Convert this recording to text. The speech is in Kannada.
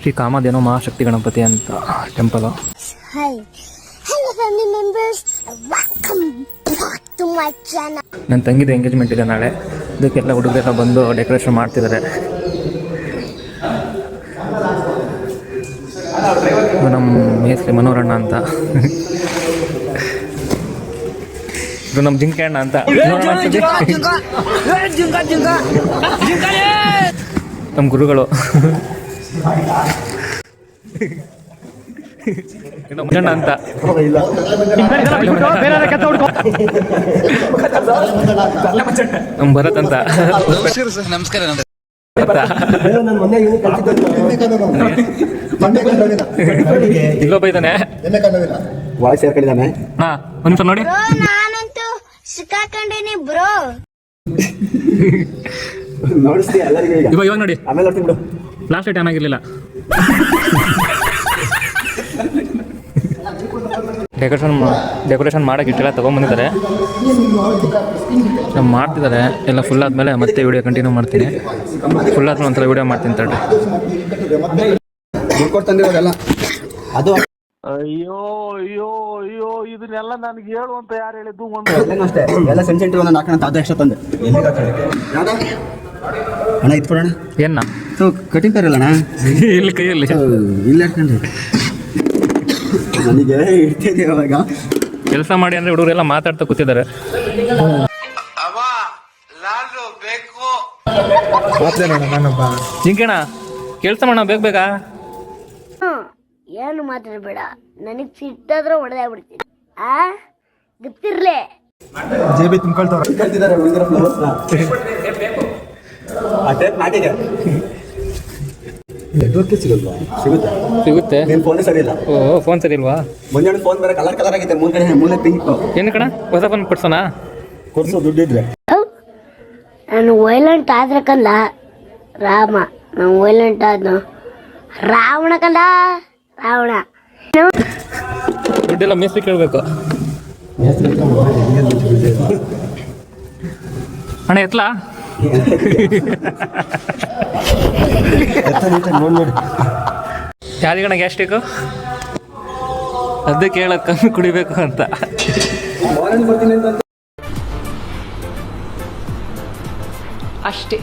ಶ್ರೀ ಕಾಮಧೇನು ಮಹಾಶಕ್ತಿ ಗಣಪತಿ ಅಂತ ಟೆಂಪಲ್. ನನ್ನ ತಂಗಿದ ಎಂಗೇಜ್ಮೆಂಟ್ ಇದೆ ನಾಳೆ. ಇದಕ್ಕೆಲ್ಲ ಹುಡುಗರೆಲ್ಲ ಬಂದು ಡೆಕೋರೇಷನ್ ಮಾಡ್ತಿದ್ದಾರೆ. ನಮ್ಮ ಮೇಸ್ತ್ರಿ ಮನೋರಣ್ಣ ಅಂತ, ಇದು ನಮ್ಮ ಜಿಂಕೆ ಅಣ್ಣ ಅಂತ, ನಮ್ಮ ಗುರುಗಳು. ಅಣ್ಣ ಅಂತ ನಮ್ಮ ಭರತ್ ಅಂತ. ನಮಸ್ಕಾರ. ಇಲ್ಲೊಬ್ಬ ಇದ್ದಾನೆ, ವಾಯ್ಸ್ ಸೇರ್ಕೊಂಡಿದ್ದಾನೆ. ಹಾ ಒಂದ್ ನಿಮಿಷ ನೋಡಿ. ನಾನಂತೂ ಸಿಕ್ಕಾಕೊಂಡಿನಿ ಬ್ರೋ. ನೋಡಿಸ್ತೀಯ ಎಲ್ಲರಿಗೂ ಈಗ. ಇವಾಗ ನೋಡಿ, ಆಮೇಲೆ ನೋಡ್ತೀನಿ ಬಿಡು. Last time ಆಗಿರ್ಲಿಲ್ಲ. ಡೆಕೋರೇಷನ್ ಮಾಡಕ್ಕೆ ಇಟ್ಟೆಲ್ಲ ತೊಗೊಂಬಂದಿದ್ದಾರೆ, ಮಾಡ್ತಿದ್ದಾರೆ. ಎಲ್ಲ ಫುಲ್ ಆದಮೇಲೆ ಮತ್ತೆ ವಿಡಿಯೋ ಕಂಟಿನ್ಯೂ ಮಾಡ್ತೀನಿ. ಫುಲ್ ಆದ್ಮೇಲೆ ಒಂಥರ ವಿಡಿಯೋ ಮಾಡ್ತೀನಿ ತಡ್ರಿ. ತಂದಿರೋದೆಲ್ಲ ಅದು ಅಯ್ಯೋ ಅಯ್ಯೋ ಅಯ್ಯೋ ಇದನ್ನೆಲ್ಲ ನನಗೆ ಹೇಳು ಅಂತ ಯಾರು ಹೇಳಿದ್ದು? ಅಷ್ಟೇ ಎಲ್ಲ ಸೆನ್ಸೆಂಟ್ರಿ ಒಂದು ಹಾಕೋಣ. ಅದು ಎಕ್ಸ್ಟ್ರಾ ತಂದೆ ಅಣ್ಣ ಇತ್ಕೊಡೋಣ. ಏನ ಕಟಿಂಗ್ ತರಲ್ಲಣ್ಣ ಇಲ್ಲಿ ಕೈಯಲ್ಲಿ ಇಲ್ಲ ಹಾಕೊಂಡ್ರಿ. ನನಗೆ ಇಡ್ತಿದ್ದೆ ಅವಾಗ ಕೆಲಸ ಮಾಡಿ ಅಂದ್ರೆ ಹುಡುಗರೆಲ್ಲ ಮಾತಾಡ್ತಾ ಕೂತಿದ್ದಾರೆ. ಜಿಂಕೆಣ ಕೆಲಸ ಮಾಡೋಣ ಬೇಗ. ಏನು ಮಾತಾಡ್ಬೇಡ, ನನಗ್ ಸಿಟ್ಟಾದ್ರೆ ಹೊಡೆದಾಗ್ಬಿಡ್ತೀನಿ. ಗೊತ್ತಿರ್ಲೇ ಜೇಬಿ ತುಂಬ್ಕೊಳ್ತಿದ್ದಾರೆ ಹುಡುಗರ ಫ್ಲವರ್ಸ್ನ. ಆ ಟೇಪ್ ನಾಟಿಗೆ ನೆಟ್ವರ್ಕ್ ಸಿಗಲ್ವಾ? ಸಿಗುತ್ತೆ. ನಿನ್ನ ಫೋನ್ ಸರಿ ಇಲ್ಲ. ಓ ಫೋನ್ ಸರಿ ಇಲ್ವಾ? ಮುಂಜಾನೆ ಫೋನ್ ಬೇರೆ ಕಲರ್ ಆಗಿದೆ. ಮೂಲೆ ಪಿಂಕ್. ಏನು ಕಣ ಹೊಸ ಫೋನ್ ಕೊಡ್ಸೋಣ? ಕೊಡ್ಸೋ ದುಡ್ಡಿದ್ರೆ. ನಾನು ವೈಲೆಂಟ್ ಆದ್ರೆ ಕಂದ ರಾಮ, ನಾನು ವೈಲೆಂಟ್ ಆದ ರಾವಣ ಕಂದ ರಾವಣ. ದುಡ್ಡೆಲ್ಲ ಮೇಸ್ತ್ರಿ ಕೇಳಬೇಕು. ಅಣ್ಣ ಎತ್ಲಾ? ಯಾರಿಗಣ ಗ್ಯಾಸ್ಟ್ರಿಕ್? ಅದಕ್ಕೆ ಹೇಳಕ್ ಕಮ್ಮಿ ಕುಡಿಬೇಕು ಅಂತ. ಅಷ್ಟೇ.